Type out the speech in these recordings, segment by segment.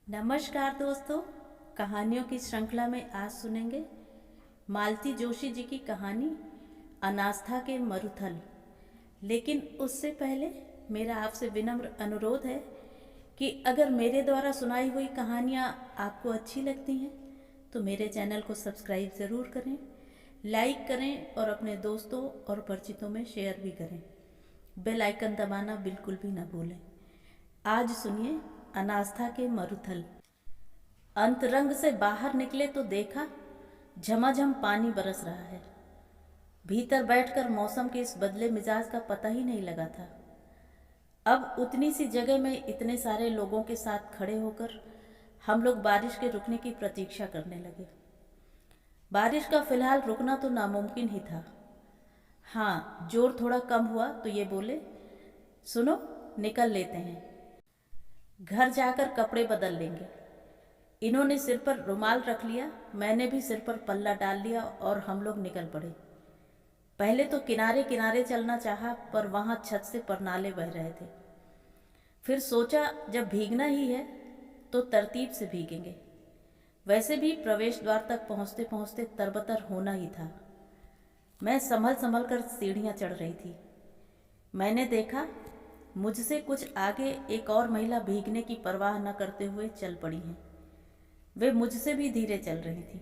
नमस्कार दोस्तों। कहानियों की श्रृंखला में आज सुनेंगे मालती जोशी जी की कहानी अनास्था के मरुथल। लेकिन उससे पहले मेरा आपसे विनम्र अनुरोध है कि अगर मेरे द्वारा सुनाई हुई कहानियाँ आपको अच्छी लगती हैं तो मेरे चैनल को सब्सक्राइब ज़रूर करें, लाइक करें और अपने दोस्तों और परिचितों में शेयर भी करें। बेल आइकन दबाना बिल्कुल भी ना भूलें। आज सुनिए अनास्था के मरुथल। अंतरंग से बाहर निकले तो देखा झमाझम पानी बरस रहा है। भीतर बैठकर मौसम के इस बदले मिजाज का पता ही नहीं लगा था। अब उतनी सी जगह में इतने सारे लोगों के साथ खड़े होकर हम लोग बारिश के रुकने की प्रतीक्षा करने लगे। बारिश का फिलहाल रुकना तो नामुमकिन ही था। हाँ, जोर थोड़ा कम हुआ तो ये बोले, सुनो, निकल लेते हैं, घर जाकर कपड़े बदल लेंगे। इन्होंने सिर पर रुमाल रख लिया, मैंने भी सिर पर पल्ला डाल लिया और हम लोग निकल पड़े। पहले तो किनारे किनारे चलना चाहा, पर वहाँ छत से परनाले बह रहे थे। फिर सोचा जब भीगना ही है तो तरतीब से भीगेंगे। वैसे भी प्रवेश द्वार तक पहुँचते पहुँचते तरबतर होना ही था। मैं संभल संभल कर सीढ़ियाँ चढ़ रही थी। मैंने देखा मुझसे कुछ आगे एक और महिला भीगने की परवाह न करते हुए चल पड़ी हैं। वे मुझसे भी धीरे चल रही थी।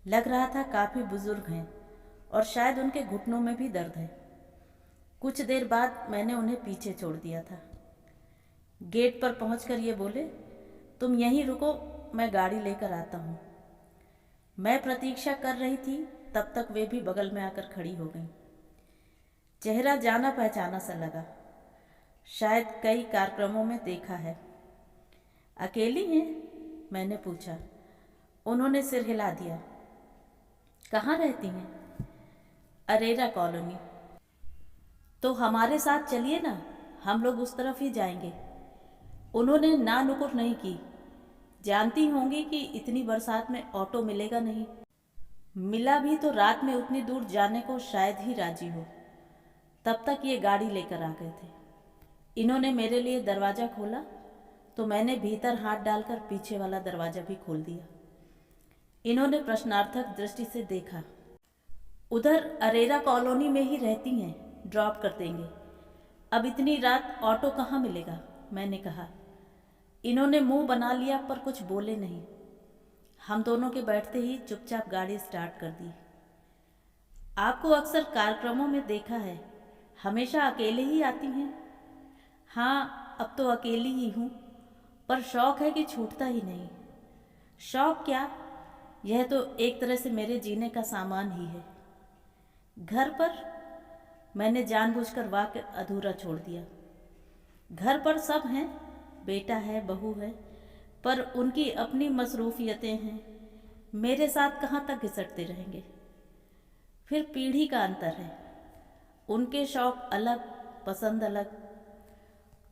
लग रहा था काफ़ी बुजुर्ग हैं और शायद उनके घुटनों में भी दर्द है। कुछ देर बाद मैंने उन्हें पीछे छोड़ दिया था। गेट पर पहुंचकर ये बोले, तुम यहीं रुको, मैं गाड़ी लेकर आता हूँ। मैं प्रतीक्षा कर रही थी, तब तक वे भी बगल में आकर खड़ी हो गईं। चेहरा जाना पहचाना सा लगा, शायद कई कार्यक्रमों में देखा है। अकेली हैं? मैंने पूछा। उन्होंने सिर हिला दिया। कहाँ रहती हैं? अरेरा कॉलोनी। तो हमारे साथ चलिए ना, हम लोग उस तरफ ही जाएंगे। उन्होंने ना नुकुर नहीं की। जानती होंगी कि इतनी बरसात में ऑटो मिलेगा नहीं। मिला भी तो रात में उतनी दूर जाने को शायद ही राजी हो। तब तक ये गाड़ी लेकर आ गए थे। इन्होंने मेरे लिए दरवाज़ा खोला तो मैंने भीतर हाथ डालकर पीछे वाला दरवाज़ा भी खोल दिया। इन्होंने प्रश्नार्थक दृष्टि से देखा। उधर अरेरा कॉलोनी में ही रहती हैं, ड्रॉप कर देंगे। अब इतनी रात ऑटो कहाँ मिलेगा? मैंने कहा। इन्होंने मुंह बना लिया पर कुछ बोले नहीं। हम दोनों के बैठते ही चुपचाप गाड़ी स्टार्ट कर दी। आपको अक्सर कार्यक्रमों में देखा है, हमेशा अकेले ही आती हैं? हाँ, अब तो अकेली ही हूँ, पर शौक है कि छूटता ही नहीं। शौक क्या, यह तो एक तरह से मेरे जीने का सामान ही है। घर पर मैंने जानबूझकर वाक्य अधूरा छोड़ दिया। घर पर सब हैं, बेटा है, बहू है, पर उनकी अपनी मसरूफियतें हैं। मेरे साथ कहाँ तक घिसटते रहेंगे? फिर पीढ़ी का अंतर है। उनके शौक अलग, पसंद अलग।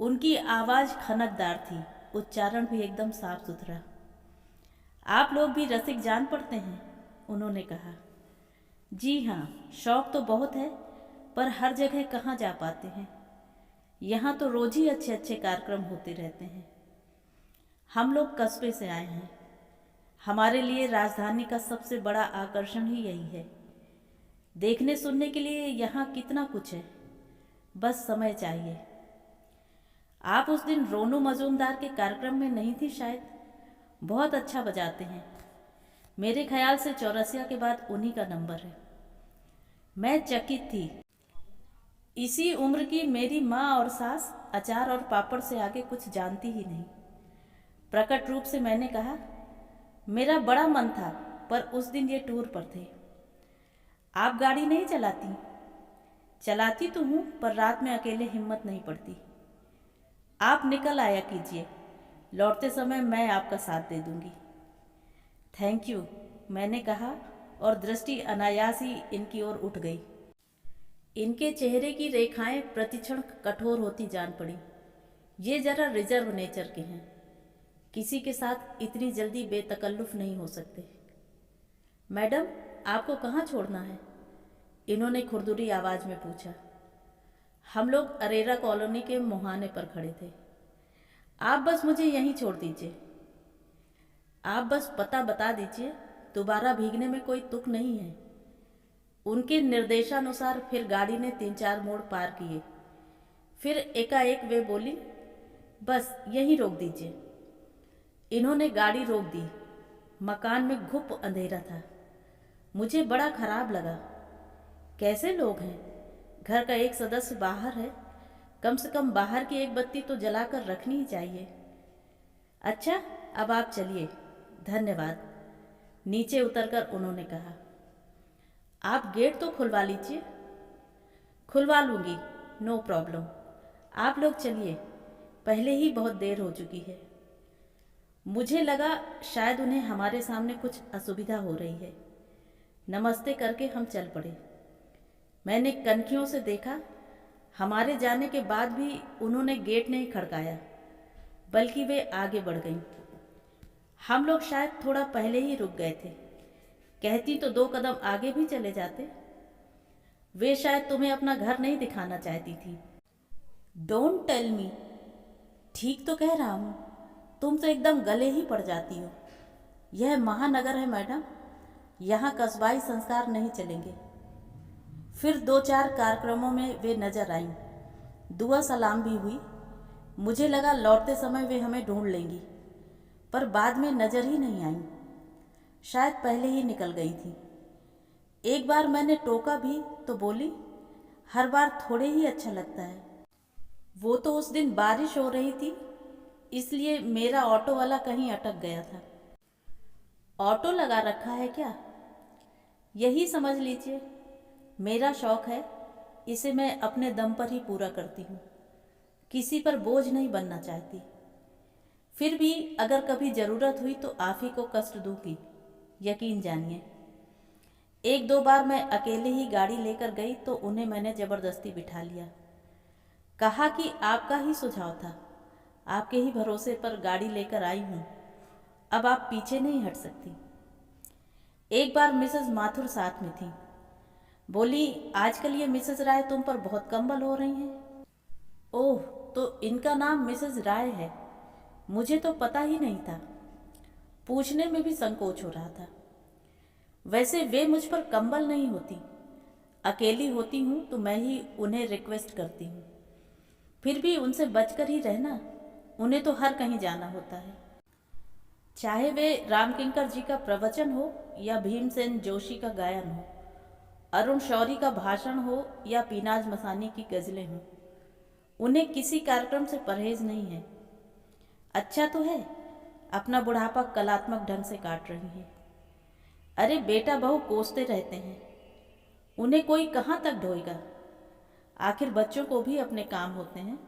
उनकी आवाज़ खनकदार थी, उच्चारण भी एकदम साफ सुथरा। आप लोग भी रसिक जान पड़ते हैं, उन्होंने कहा। जी हाँ, शौक तो बहुत है, पर हर जगह कहाँ जा पाते हैं। यहाँ तो रोज ही अच्छे अच्छे कार्यक्रम होते रहते हैं। हम लोग कस्बे से आए हैं। हमारे लिए राजधानी का सबसे बड़ा आकर्षण ही यही है। देखने सुनने के लिए यहाँ कितना कुछ है, बस समय चाहिए। आप उस दिन रोनू मजूमदार के कार्यक्रम में नहीं थी शायद? बहुत अच्छा बजाते हैं। मेरे ख्याल से चौरसिया के बाद उन्हीं का नंबर है। मैं चकित थी। इसी उम्र की मेरी माँ और सास अचार और पापड़ से आगे कुछ जानती ही नहीं। प्रकट रूप से मैंने कहा, मेरा बड़ा मन था, पर उस दिन ये टूर पर थे। आप गाड़ी नहीं चलाती? चलाती तो हूँ, पर रात में अकेले हिम्मत नहीं पड़ती। आप निकल आया कीजिए, लौटते समय मैं आपका साथ दे दूंगी। थैंक यू, मैंने कहा और दृष्टि अनायास ही इनकी ओर उठ गई। इनके चेहरे की रेखाएं प्रतिक्षण कठोर होती जान पड़ी। ये जरा रिजर्व नेचर के हैं, किसी के साथ इतनी जल्दी बेतकल्लुफ नहीं हो सकते। मैडम, आपको कहाँ छोड़ना है? इन्होंने खुरदुरी आवाज़ में पूछा। हम लोग अरेरा कॉलोनी के मुहाने पर खड़े थे। आप बस मुझे यहीं छोड़ दीजिए, आप बस पता बता दीजिए, दोबारा भीगने में कोई तुक नहीं है। उनके निर्देशानुसार फिर गाड़ी ने 3-4 मोड़ पार किए। फिर एकाएक वे बोली, बस यहीं रोक दीजिए। इन्होंने गाड़ी रोक दी। मकान में घुप अंधेरा था। मुझे बड़ा खराब लगा। कैसे लोग हैं? घर का एक सदस्य बाहर है, कम से कम बाहर की एक बत्ती तो जलाकर रखनी ही चाहिए। अच्छा, अब आप चलिए, धन्यवाद। नीचे उतरकर उन्होंने कहा, आप गेट तो खुलवा लीजिए। खुलवा लूँगी, नो प्रॉब्लम। आप लोग चलिए, पहले ही बहुत देर हो चुकी है। मुझे लगा शायद उन्हें हमारे सामने कुछ असुविधा हो रही है। नमस्ते करके हम चल पड़े। मैंने कनखियों से देखा, हमारे जाने के बाद भी उन्होंने गेट नहीं खड़काया, बल्कि वे आगे बढ़ गईं। हम लोग शायद थोड़ा पहले ही रुक गए थे। कहती तो 2 कदम आगे भी चले जाते। वे शायद तुम्हें अपना घर नहीं दिखाना चाहती थी। Don't tell me. ठीक तो कह रहा हूँ, तुम तो एकदम गले ही पड़ जाती हो। यह महानगर है मैडम, यहाँ कस्बाई संस्कार नहीं चलेंगे। फिर 2-4 कार्यक्रमों में वे नजर आईं। दुआ सलाम भी हुई। मुझे लगा लौटते समय वे हमें ढूंढ लेंगी, पर बाद में नजर ही नहीं आईं। शायद पहले ही निकल गई थी। एक बार मैंने टोका भी तो बोली, हर बार थोड़े ही अच्छा लगता है। वो तो उस दिन बारिश हो रही थी, इसलिए मेरा ऑटो वाला कहीं अटक गया था। ऑटो लगा रखा है क्या? यही समझ लीजिए। मेरा शौक है, इसे मैं अपने दम पर ही पूरा करती हूँ। किसी पर बोझ नहीं बनना चाहती। फिर भी अगर कभी ज़रूरत हुई तो आप ही को कष्ट दूंगी, यकीन जानिए। 1-2 बार मैं अकेले ही गाड़ी लेकर गई तो उन्हें मैंने ज़बरदस्ती बिठा लिया। कहा कि आपका ही सुझाव था, आपके ही भरोसे पर गाड़ी लेकर आई हूँ, अब आप पीछे नहीं हट सकती। एक बार मिसेस माथुर साथ में थी। बोली, आजकल ये मिसेस राय तुम पर बहुत कंबल हो रही हैं। ओह, तो इनका नाम मिसेस राय है। मुझे तो पता ही नहीं था। पूछने में भी संकोच हो रहा था। वैसे वे मुझ पर कंबल नहीं होती। अकेली होती हूँ तो मैं ही उन्हें रिक्वेस्ट करती हूँ। फिर भी उनसे बचकर ही रहना, उन्हें तो हर कहीं जाना होता है। चाहे वे रामकिंकर जी का प्रवचन हो या भीमसेन जोशी का गायन हो, अरुण शौरी का भाषण हो या पीनाज मसानी की गज़लें हों, उन्हें किसी कार्यक्रम से परहेज नहीं है। अच्छा तो है, अपना बुढ़ापा कलात्मक ढंग से काट रही है। अरे बेटा बहू कोसते रहते हैं, उन्हें कोई कहाँ तक ढोएगा। आखिर बच्चों को भी अपने काम होते हैं।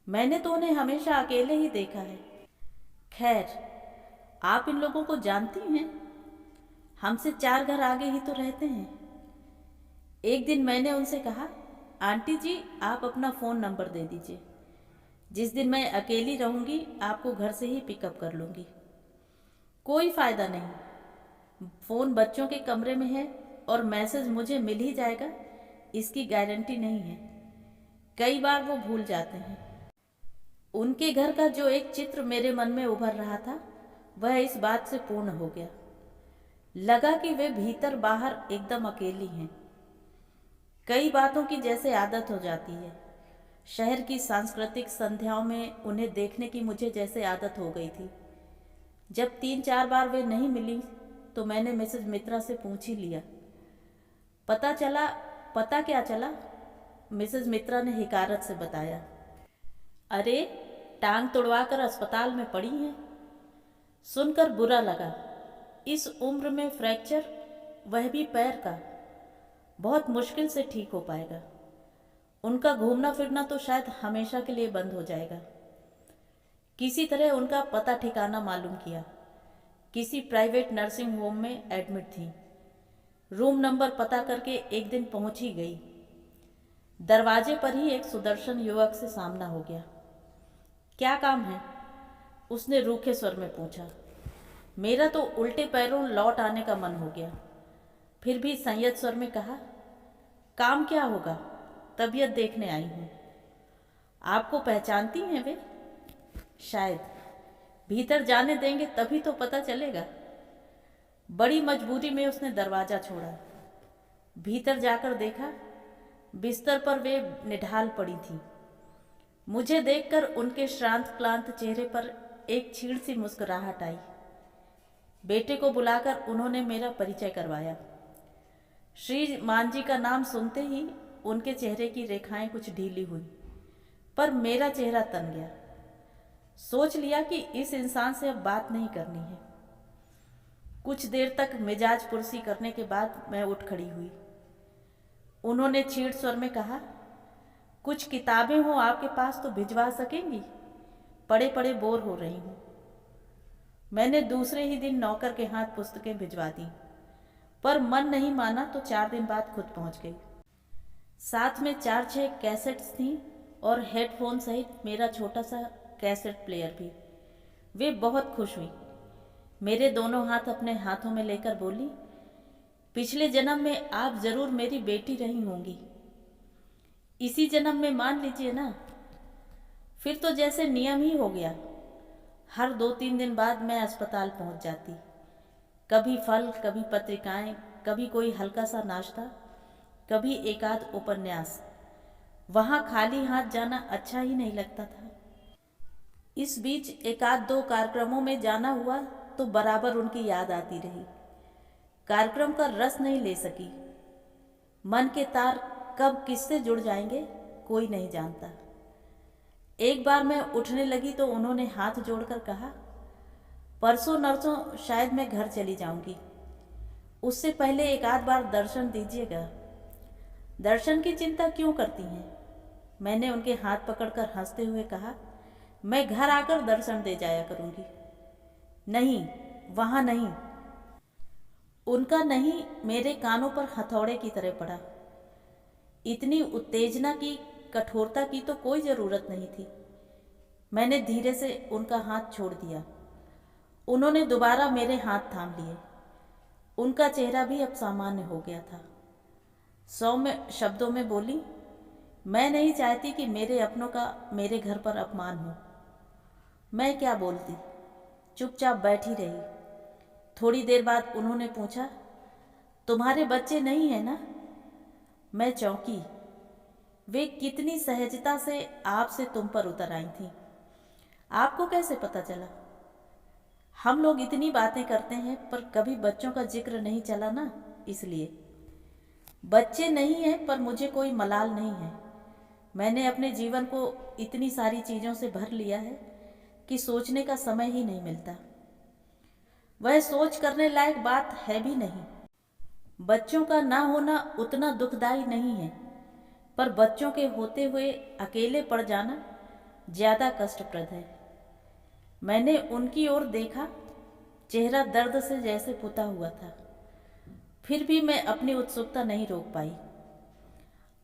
मैंने तो उन्हें हमेशा अकेले ही देखा है। खैर, आप इन लोगों को जानती हैं, हमसे 4 घर आगे ही तो रहते हैं। एक दिन मैंने उनसे कहा, आंटी जी आप अपना फ़ोन नंबर दे दीजिए, जिस दिन मैं अकेली रहूँगी आपको घर से ही पिकअप कर लूँगी। कोई फ़ायदा नहीं, फ़ोन बच्चों के कमरे में है और मैसेज मुझे मिल ही जाएगा, इसकी गारंटी नहीं है। कई बार वो भूल जाते हैं। उनके घर का जो एक चित्र मेरे मन में उभर रहा था, वह इस बात से पूर्ण हो गया। लगा कि वे भीतर बाहर एकदम अकेली हैं। कई बातों की जैसे आदत हो जाती है। शहर की सांस्कृतिक संध्याओं में उन्हें देखने की मुझे जैसे आदत हो गई थी। जब 3-4 बार वे नहीं मिली तो मैंने मिसेज मित्रा से पूछ ही लिया। पता क्या चला? मिसेज मित्रा ने हिकारत से बताया, अरे टांग तुड़वाकर अस्पताल में पड़ी हैं। सुनकर बुरा लगा। इस उम्र में फ्रैक्चर, वह भी पैर का, बहुत मुश्किल से ठीक हो पाएगा। उनका घूमना फिरना तो शायद हमेशा के लिए बंद हो जाएगा। किसी तरह उनका पता ठिकाना मालूम किया। किसी प्राइवेट नर्सिंग होम में एडमिट थी। रूम नंबर पता करके एक दिन पहुंच ही गई। दरवाजे पर ही एक सुदर्शन युवक से सामना हो गया। क्या काम है? उसने रूखे स्वर में पूछा। मेरा तो उल्टे पैरों लौट आने का मन हो गया। फिर भी संयत स्वर में कहा, काम क्या होगा, तबीयत देखने आई हूँ। आपको पहचानती हैं वे? शायद। भीतर जाने देंगे तभी तो पता चलेगा। बड़ी मजबूरी में उसने दरवाज़ा छोड़ा। भीतर जाकर देखा, बिस्तर पर वे निढाल पड़ी थीं। मुझे देखकर उनके श्रांत क्लांत चेहरे पर एक छीड़ सी मुस्कुराहट आई। बेटे को बुलाकर उन्होंने मेरा परिचय करवाया। श्री मान जी का नाम सुनते ही उनके चेहरे की रेखाएं कुछ ढीली हुई, पर मेरा चेहरा तन गया। सोच लिया कि इस इंसान से अब बात नहीं करनी है। कुछ देर तक मिजाज पुरसी करने के बाद मैं उठ खड़ी हुई। उन्होंने छीड़ स्वर में कहा, कुछ किताबें हो आपके पास तो भिजवा सकेंगी? पढ़े पढ़े बोर हो रही हूँ। मैंने दूसरे ही दिन नौकर के हाथ पुस्तकें भिजवा दी, पर मन नहीं माना तो 4 दिन बाद खुद पहुँच गई। साथ में 4-6 कैसेट्स थीं और हेडफोन सहित मेरा छोटा सा कैसेट प्लेयर भी। वे बहुत खुश हुई। मेरे दोनों हाथ अपने हाथों में लेकर बोली, पिछले जन्म में आप जरूर मेरी बेटी रही होंगी। इसी जन्म में मान लीजिए ना। फिर तो जैसे नियम ही हो गया। हर 2-3 दिन बाद मैं अस्पताल पहुंच जाती। कभी फल, कभी पत्रिकाएं, कभी कोई हल्का सा नाश्ता, कभी एकाध उपन्यास। वहां खाली हाथ जाना अच्छा ही नहीं लगता था। इस बीच एकाध 2 कार्यक्रमों में जाना हुआ तो बराबर उनकी याद आती रही। कार्यक्रम का रस नहीं ले सकी। मन के तार कब किससे जुड़ जाएंगे कोई नहीं जानता। एक बार मैं उठने लगी तो उन्होंने हाथ जोड़कर कहा, परसों नरसों शायद मैं घर चली जाऊंगी। उससे पहले एक आध बार दर्शन दीजिएगा। दर्शन की चिंता क्यों करती हैं? मैंने उनके हाथ पकड़कर हंसते हुए कहा, मैं घर आकर दर्शन दे जाया करूंगी। नहीं, वहां नहीं। उनका नहीं मेरे कानों पर हथौड़े की तरह पड़ा। इतनी उत्तेजना की, कठोरता की तो कोई जरूरत नहीं थी। मैंने धीरे से उनका हाथ छोड़ दिया। उन्होंने दोबारा मेरे हाथ थाम लिए। उनका चेहरा भी अब सामान्य हो गया था। सौम्य शब्दों में बोली, मैं नहीं चाहती कि मेरे अपनों का मेरे घर पर अपमान हो। मैं क्या बोलती, चुपचाप बैठी रही। थोड़ी देर बाद उन्होंने पूछा, तुम्हारे बच्चे नहीं है ना? मैं चौंकी। वे कितनी सहजता से आपसे तुम पर उतर आई थी। आपको कैसे पता चला? हम लोग इतनी बातें करते हैं पर कभी बच्चों का जिक्र नहीं चला ना, इसलिए। बच्चे नहीं हैं पर मुझे कोई मलाल नहीं है। मैंने अपने जीवन को इतनी सारी चीज़ों से भर लिया है कि सोचने का समय ही नहीं मिलता। वह सोच करने लायक बात है भी नहीं। बच्चों का ना होना उतना दुखदाई नहीं है, पर बच्चों के होते हुए अकेले पड़ जाना ज़्यादा कष्टप्रद है। मैंने उनकी ओर देखा। चेहरा दर्द से जैसे पुता हुआ था। फिर भी मैं अपनी उत्सुकता नहीं रोक पाई।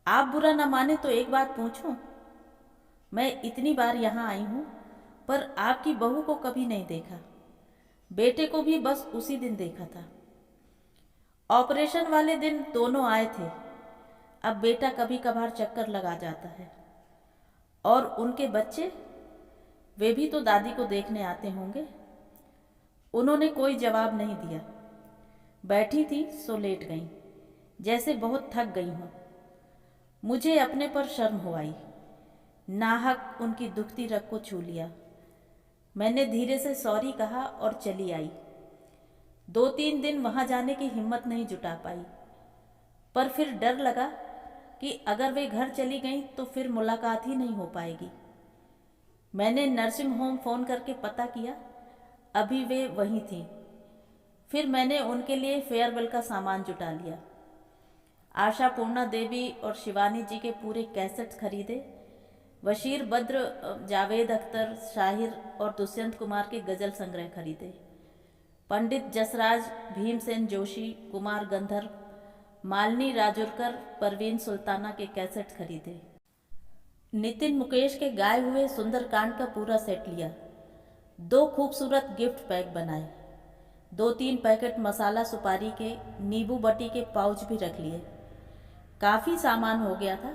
आप बुरा न माने तो एक बात पूछूं? मैं इतनी बार यहाँ आई हूँ पर आपकी बहू को कभी नहीं देखा। बेटे को भी बस उसी दिन देखा था। ऑपरेशन वाले दिन दोनों आए थे। अब बेटा कभी कभार चक्कर लगा जाता है। और उनके बच्चे, वे भी तो दादी को देखने आते होंगे। उन्होंने कोई जवाब नहीं दिया। बैठी थी सो लेट गई, जैसे बहुत थक गई हूँ। मुझे अपने पर शर्म हो आई। नाहक उनकी दुखती रग को छू लिया। मैंने धीरे से सॉरी कहा और चली आई। 2-3 दिन वहां जाने की हिम्मत नहीं जुटा पाई, पर फिर डर लगा कि अगर वे घर चली गईं तो फिर मुलाकात ही नहीं हो पाएगी। मैंने नर्सिंग होम फ़ोन करके पता किया, अभी वे वहीं थीं। फिर मैंने उनके लिए फेयरवेल का सामान जुटा लिया। आशा पूर्णा देवी और शिवानी जी के पूरे कैसेट्स खरीदे। बशीर बद्र, जावेद अख्तर, शाहिर और दुष्यंत कुमार के गज़ल संग्रह खरीदे। पंडित जसराज, भीमसेन जोशी, कुमार गंधर्व, मालिनी राजुरकर, परवीन सुल्ताना के कैसेट्स खरीदे। नितिन मुकेश के गाए हुए सुंदरकांड का पूरा सेट लिया। 2 खूबसूरत गिफ्ट पैक बनाए। 2-3 पैकेट मसाला सुपारी के, नींबू बटी के पाउच भी रख लिए। काफ़ी सामान हो गया था,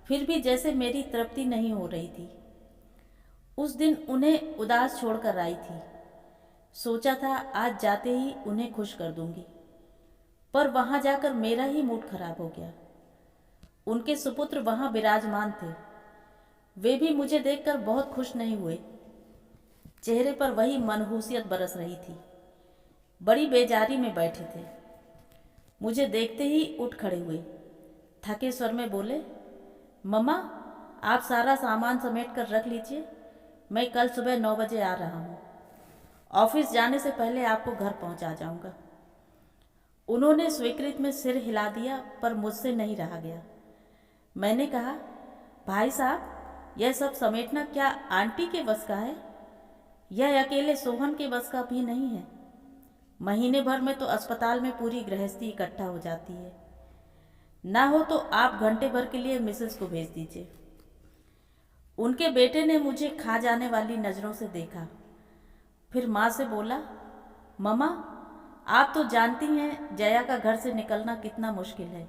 फिर भी जैसे मेरी तृप्ति नहीं हो रही थी। उस दिन उन्हें उदास छोड़कर आई थी। सोचा था आज जाते ही उन्हें खुश कर दूंगी, पर वहां जाकर मेरा ही मूड खराब हो गया। उनके सुपुत्र वहां विराजमान थे। वे भी मुझे देखकर बहुत खुश नहीं हुए। चेहरे पर वही मनहूसियत बरस रही थी। बड़ी बेजारी में बैठे थे। मुझे देखते ही उठ खड़े हुए। थके स्वर में बोले, मम्मा आप सारा सामान समेट कर रख लीजिए, मैं कल सुबह 9 बजे आ रहा हूँ। ऑफिस जाने से पहले आपको घर पहुँचा जाऊँगा। उन्होंने स्वीकृत में सिर हिला दिया, पर मुझसे नहीं रहा गया। मैंने कहा, भाई साहब यह सब समेटना क्या आंटी के बस का है? यह अकेले सोहन के बस का भी नहीं है। महीने भर में तो अस्पताल में पूरी गृहस्थी इकट्ठा हो जाती है। ना हो तो आप घंटे भर के लिए मिसेस को भेज दीजिए। उनके बेटे ने मुझे खा जाने वाली नज़रों से देखा। फिर माँ से बोला, मम्मा आप तो जानती हैं जया का घर से निकलना कितना मुश्किल है।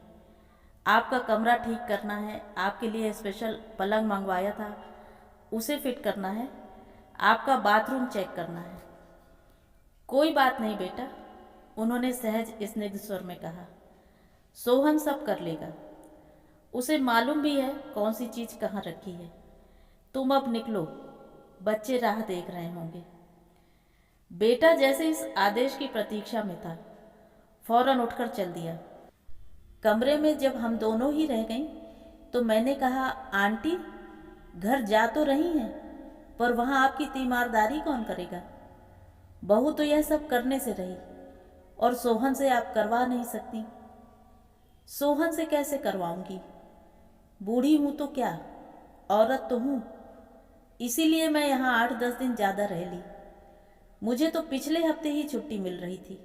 आपका कमरा ठीक करना है, आपके लिए स्पेशल पलंग मंगवाया था, उसे फिट करना है, आपका बाथरूम चेक करना है। कोई बात नहीं बेटा, उन्होंने सहज स्निग्ध स्वर में कहा, सोहन सब कर लेगा। उसे मालूम भी है कौन सी चीज़ कहाँ रखी है। तुम अब निकलो, बच्चे राह देख रहे होंगे। बेटा जैसे इस आदेश की प्रतीक्षा में था, फौरन उठकर चल दिया। कमरे में जब हम दोनों ही रह गईं, तो मैंने कहा, आंटी घर जा तो रही हैं, पर वहाँ आपकी तीमारदारी कौन करेगा? बहू तो यह सब करने से रही, और सोहन से आप करवा नहीं सकती। सोहन से कैसे करवाऊंगी? बूढ़ी हूँ तो क्या, औरत तो हूँ। इसीलिए मैं यहाँ 8-10 दिन ज़्यादा रह ली। मुझे तो पिछले हफ्ते ही छुट्टी मिल रही थी,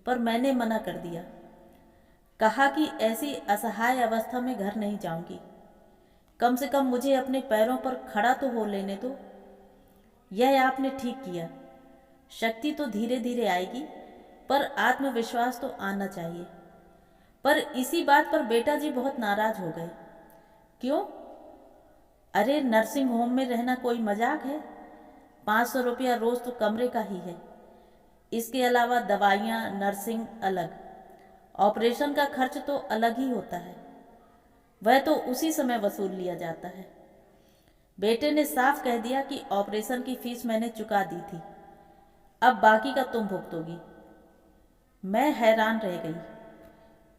पर मैंने मना कर दिया। कहा कि ऐसी असहाय अवस्था में घर नहीं जाऊंगी। कम से कम मुझे अपने पैरों पर खड़ा तो हो लेने दो। यह आपने ठीक किया। शक्ति तो धीरे धीरे आएगी, पर आत्मविश्वास तो आना चाहिए। पर इसी बात पर बेटा जी बहुत नाराज हो गए। क्यों? अरे नर्सिंग होम में रहना कोई मजाक है? 500 रुपया रोज तो कमरे का ही है। इसके अलावा दवाइयाँ, नर्सिंग अलग, ऑपरेशन का खर्च तो अलग ही होता है। वह तो उसी समय वसूल लिया जाता है। बेटे ने साफ कह दिया कि ऑपरेशन की फीस मैंने चुका दी थी, अब बाकी का तुम भुगतोगी। मैं हैरान रह गई।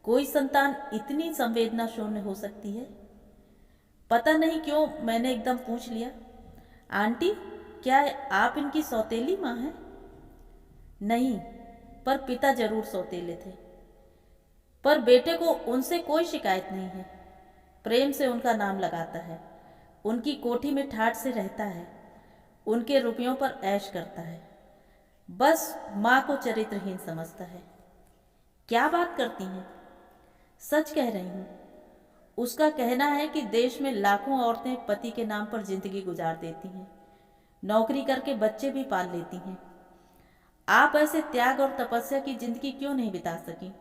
कोई संतान इतनी संवेदना शून्य हो सकती है? पता नहीं क्यों मैंने एकदम पूछ लिया, आंटी क्या आप इनकी सौतेली माँ हैं? नहीं, पर पिता जरूर सौतेले थे। पर बेटे को उनसे कोई शिकायत नहीं है। प्रेम से उनका नाम लगाता है, उनकी कोठी में ठाठ से रहता है, उनके रुपयों पर ऐश करता है। बस माँ को चरित्रहीन समझता है। क्या बात करती हैं? सच कह रही हूँ। उसका कहना है कि देश में लाखों औरतें पति के नाम पर जिंदगी गुजार देती हैं, नौकरी करके बच्चे भी पाल लेती हैं। आप ऐसे त्याग और तपस्या की जिंदगी क्यों नहीं बिता सकी?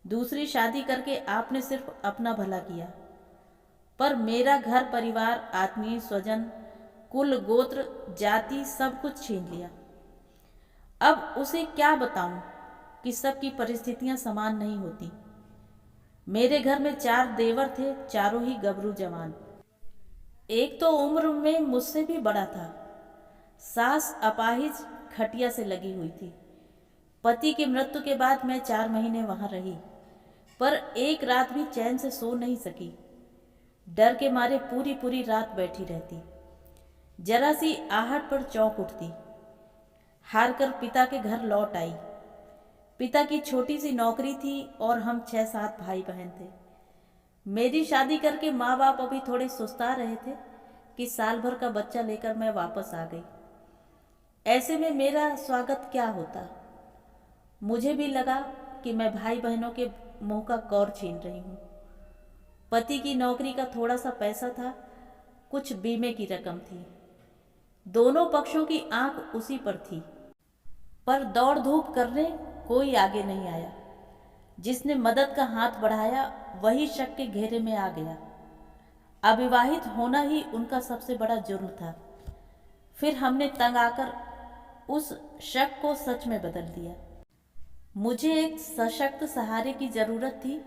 दूसरी शादी करके आपने सिर्फ अपना भला किया, पर मेरा घर परिवार, आत्मीय स्वजन, कुल गोत्र जाति सब कुछ छीन लिया। अब उसे क्या बताऊं कि सबकी परिस्थितियां समान नहीं होती। मेरे घर में 4 देवर थे, चारों ही गबरू जवान। एक तो उम्र में मुझसे भी बड़ा था। सास अपाहिज खटिया से लगी हुई थी। पति की मृत्यु के बाद मैं 4 महीने वहां रही, पर एक रात भी चैन से सो नहीं सकी। डर के मारे पूरी पूरी रात बैठी रहती। जरा सी आहट पर चौंक उठती। हार कर पिता के घर लौट आई। पिता की छोटी सी नौकरी थी और हम 6-7 भाई बहन थे। मेरी शादी करके माँ बाप अभी थोड़े सुस्ता रहे थे कि साल भर का बच्चा लेकर मैं वापस आ गई। ऐसे में मेरा स्वागत क्या होता? मुझे भी लगा कि मैं भाई बहनों के मुंह का कौर छीन रही हूँ। पति की नौकरी का थोड़ा सा पैसा था, कुछ बीमे की रकम थी। दोनों पक्षों की आंख उसी पर थी, पर दौड़ धूप करने कोई आगे नहीं आया। जिसने मदद का हाथ बढ़ाया वही शक के घेरे में आ गया। अविवाहित होना ही उनका सबसे बड़ा जुर्म था। फिर हमने तंग आकर उस शक को सच में बदल दिया। मुझे एक सशक्त सहारे की जरूरत थी,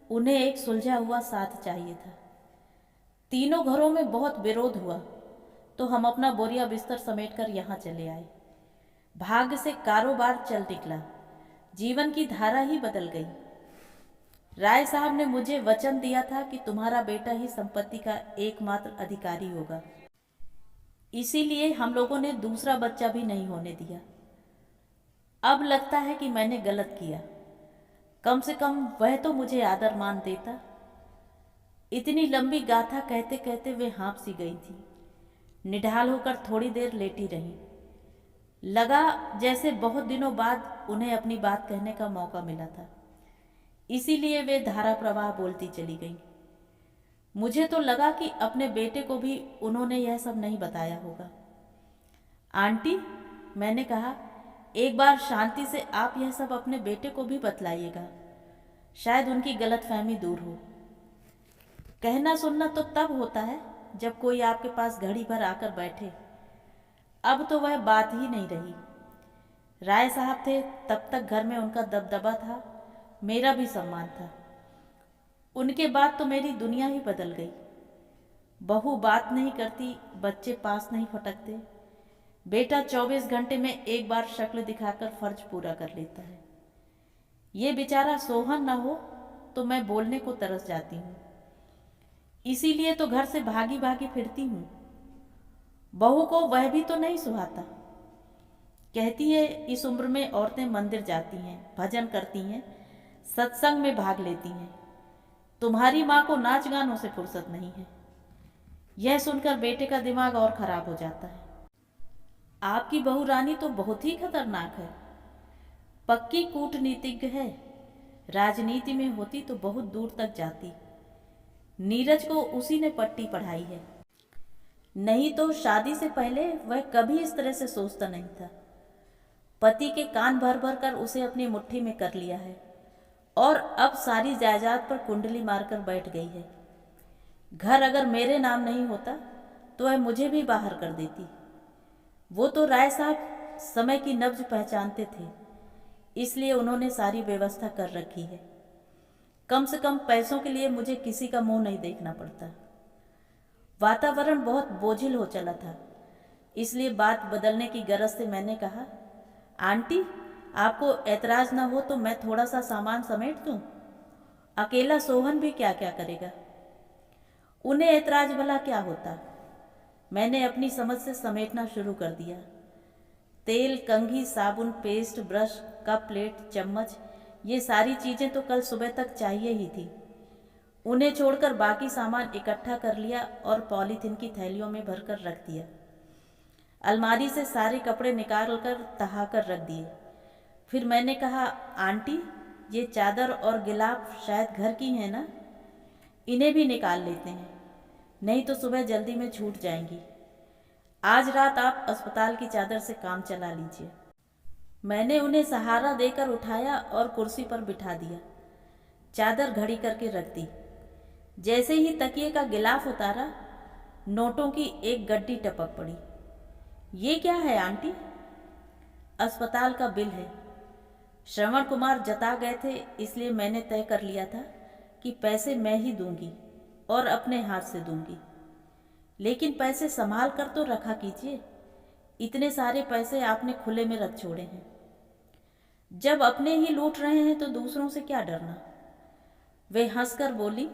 उन्हें एक सुलझा हुआ साथ चाहिए था। तीनों घरों में बहुत विरोध हुआ तो हम अपना बोरिया बिस्तर समेटकर यहाँ चले आए। भाग्य से कारोबार चल निकला, जीवन की धारा ही बदल गई। राय साहब ने मुझे वचन दिया था कि तुम्हारा बेटा ही संपत्ति का एकमात्र अधिकारी होगा, इसीलिए हम लोगों ने दूसरा बच्चा भी नहीं होने दिया। अब लगता है कि मैंने गलत किया, कम से कम वह तो मुझे आदर मान देता। इतनी लंबी गाथा कहते कहते वे हाँफ सी गई थी। निढाल होकर थोड़ी देर लेटी रहीं। लगा जैसे बहुत दिनों बाद उन्हें अपनी बात कहने का मौका मिला था, इसीलिए वे धारा प्रवाह बोलती चली गईं। मुझे तो लगा कि अपने बेटे को भी उन्होंने यह सब नहीं बताया होगा। आंटी, मैंने कहा, एक बार शांति से आप यह सब अपने बेटे को भी बतलाइएगा, शायद उनकी गलतफहमी दूर हो। कहना सुनना तो तब होता है जब कोई आपके पास घड़ी भर आकर बैठे। अब तो वह बात ही नहीं रही। राय साहब थे तब तक घर में उनका दबदबा था, मेरा भी सम्मान था। उनके बाद तो मेरी दुनिया ही बदल गई। बहू बात नहीं करती, बच्चे पास नहीं फटकते, बेटा 24 घंटे में एक बार शक्ल दिखाकर फर्ज पूरा कर लेता है। ये बेचारा सोहन न हो तो मैं बोलने को तरस जाती हूँ, इसीलिए तो घर से भागी भागी फिरती हूँ। बहू को वह भी तो नहीं सुहाता। कहती है इस उम्र में औरतें मंदिर जाती हैं, भजन करती हैं, सत्संग में भाग लेती हैं, तुम्हारी माँ को नाच गानों से फुर्सत नहीं है। यह सुनकर बेटे का दिमाग और खराब हो जाता है। आपकी बहू रानी तो बहुत ही खतरनाक है, पक्की कूटनीतिज्ञ है, राजनीति में होती तो बहुत दूर तक जाती। नीरज को उसी ने पट्टी पढ़ाई है, नहीं तो शादी से पहले वह कभी इस तरह से सोचता नहीं था। पति के कान भर भर कर उसे अपनी मुट्ठी में कर लिया है और अब सारी जायदाद पर कुंडली मारकर बैठ गई है। घर अगर मेरे नाम नहीं होता तो वह मुझे भी बाहर कर देती। वो तो राय साहब समय की नब्ज पहचानते थे, इसलिए उन्होंने सारी व्यवस्था कर रखी है। कम से कम पैसों के लिए मुझे किसी का मुंह नहीं देखना पड़ता। वातावरण बहुत बोझिल हो चला था, इसलिए बात बदलने की गरज से मैंने कहा, आंटी, आपको ऐतराज ना हो तो मैं थोड़ा सा सामान समेट दूं? अकेला सोहन भी क्या क्या करेगा। उन्हें ऐतराज भला क्या होता। मैंने अपनी समझ से समेटना शुरू कर दिया। तेल, कंघी, साबुन, पेस्ट, ब्रश, कप, प्लेट, चम्मच, ये सारी चीजें तो कल सुबह तक चाहिए ही थी। उन्हें छोड़कर बाकी सामान इकट्ठा कर लिया और पॉलीथीन की थैलियों में भरकर रख दिया। अलमारी से सारे कपड़े निकाल कर तहा कर रख दिए। फिर मैंने कहा, आंटी, ये चादर और गिलाफ शायद घर की हैं ना, इन्हें भी निकाल लेते हैं, नहीं तो सुबह जल्दी में छूट जाएंगी। आज रात आप अस्पताल की चादर से काम चला लीजिए। मैंने उन्हें सहारा देकर उठाया और कुर्सी पर बिठा दिया। चादर घड़ी करके रख दी। जैसे ही तकिए का गिलाफ उतारा, नोटों की एक गड्डी टपक पड़ी। ये क्या है आंटी? अस्पताल का बिल है। श्रवण कुमार जता गए थे, इसलिए मैंने तय कर लिया था कि पैसे मैं ही दूंगी और अपने हाथ से दूंगी। लेकिन पैसे संभाल कर तो रखा कीजिए, इतने सारे पैसे आपने खुले में रख छोड़े हैं। जब अपने ही लूट रहे हैं तो दूसरों से क्या डरना। वे हंसकर बोली,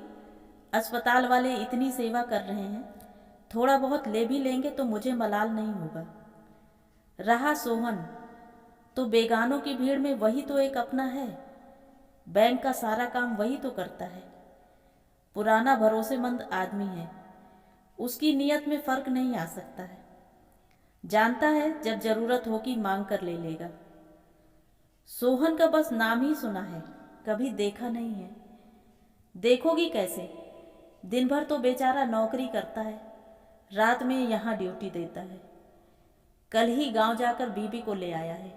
अस्पताल वाले इतनी सेवा कर रहे हैं, थोड़ा बहुत ले भी लेंगे तो मुझे मलाल नहीं होगा। रहा सोहन, तो बेगानों की भीड़ में वही तो एक अपना है। बैंक का सारा काम वही तो करता है। पुराना भरोसेमंद आदमी है, उसकी नीयत में फर्क नहीं आ सकता है। जानता है जब जरूरत होगी मांग कर ले लेगा। सोहन का बस नाम ही सुना है, कभी देखा नहीं है। देखोगी कैसे? दिन भर तो बेचारा नौकरी करता है, रात में यहाँ ड्यूटी देता है। कल ही गांव जाकर बीबी को ले आया है।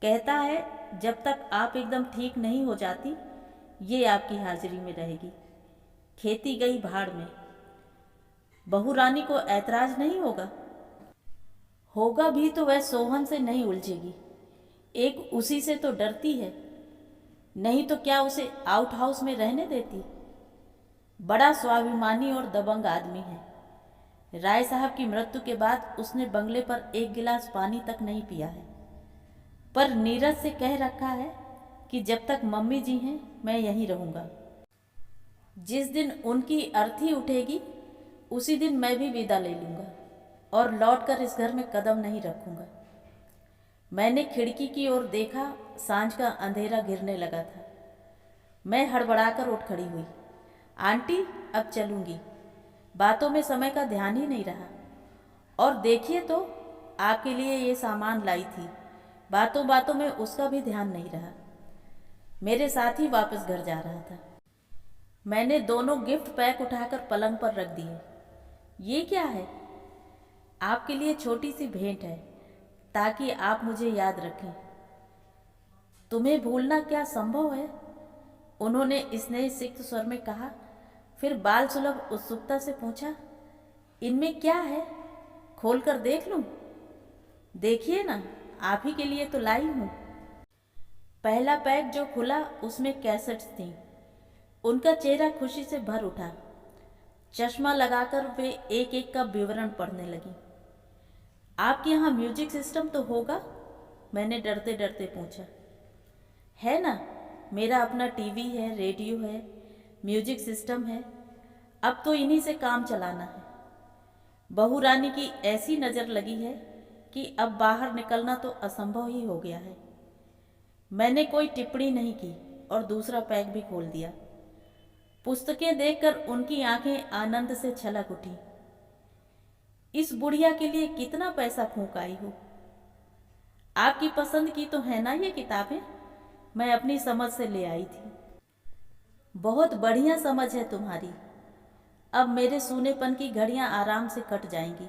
कहता है जब तक आप एकदम ठीक नहीं हो जाती, ये आपकी हाजिरी में रहेगी। खेती गई भाड़ में। बहू रानी को ऐतराज नहीं होगा? होगा भी तो वह सोहन से नहीं उलझेगी, एक उसी से तो डरती है, नहीं तो क्या उसे आउट हाउस में रहने देती। बड़ा स्वाभिमानी और दबंग आदमी है। राय साहब की मृत्यु के बाद उसने बंगले पर एक गिलास पानी तक नहीं पिया है, पर नीरज से कह रखा है कि जब तक मम्मी जी हैं मैं यहीं रहूँगा। जिस दिन उनकी अर्थी उठेगी उसी दिन मैं भी विदा ले लूँगा और लौटकर इस घर में कदम नहीं रखूँगा। मैंने खिड़की की ओर देखा, सांझ का अंधेरा घिरने लगा था। मैं हड़बड़ाकर उठ खड़ी हुई। आंटी, अब चलूँगी। बातों में समय का ध्यान ही नहीं रहा। और देखिए तो, आपके लिए ये सामान लाई थी। बातों बातों में उसका भी ध्यान नहीं रहा। मेरे साथ ही वापस घर जा रहा था। मैंने दोनों गिफ्ट पैक उठाकर पलंग पर रख दिए। ये क्या है? आपके लिए छोटी सी भेंट है, ताकि आप मुझे याद रखें। तुम्हें भूलना क्या संभव है? उन्होंने स्नेह सिक्त स्वर में कहा। फिर बाल सुलभ उत्सुकता से पूछा, इनमें क्या है? खोलकर देख लूं? देखिए ना, आप ही के लिए तो लाई हूं। पहला पैक जो खुला उसमें कैसेट्स थीं। उनका चेहरा खुशी से भर उठा। चश्मा लगाकर वे एक एक का विवरण पढ़ने लगी। आपके यहाँ म्यूजिक सिस्टम तो होगा? मैंने डरते डरते पूछा। है ना, मेरा अपना टीवी है, रेडियो है, म्यूजिक सिस्टम है। अब तो इन्हीं से काम चलाना है। बहू रानी की ऐसी नज़र लगी है कि अब बाहर निकलना तो असंभव ही हो गया है। मैंने कोई टिप्पणी नहीं की और दूसरा पैक भी खोल दिया। पुस्तकें देखकर उनकी आंखें आनंद से छलक उठी। इस बुढ़िया के लिए कितना पैसा फूंक आई हो। आपकी पसंद की तो है ना ये किताबें? मैं अपनी समझ से ले आई थी। बहुत बढ़िया समझ है तुम्हारी। अब मेरे सूनेपन की घड़ियां आराम से कट जाएंगी।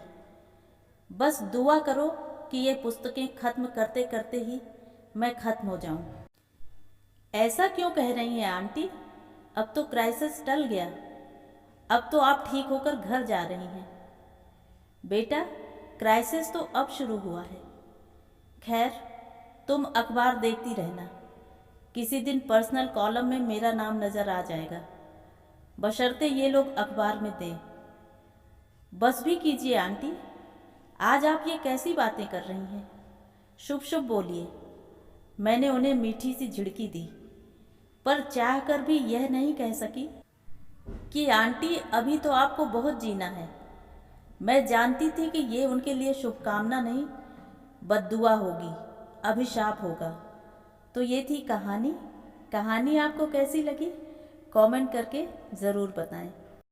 बस दुआ करो कि ये पुस्तकें खत्म करते करते ही मैं खत्म हो जाऊं। ऐसा क्यों कह रही हैं आंटी? अब तो क्राइसिस टल गया। अब तो आप ठीक होकर घर जा रही हैं। बेटा, क्राइसिस तो अब शुरू हुआ है। खैर, तुम अखबार देखती रहना। किसी दिन पर्सनल कॉलम में मेरा नाम नज़र आ जाएगा, बशर्ते ये लोग अखबार में दें। बस भी कीजिए आंटी, आज आप ये कैसी बातें कर रही हैं? शुभ शुभ बोलिए। मैंने उन्हें मीठी सी झिड़की दी, पर चाहकर भी यह नहीं कह सकी कि आंटी, अभी तो आपको बहुत जीना है। मैं जानती थी कि ये उनके लिए शुभकामना नहीं, बद्दुआ होगी, अभिशाप होगा। तो ये थी कहानी। कहानी आपको कैसी लगी? कमेंट करके ज़रूर बताएं।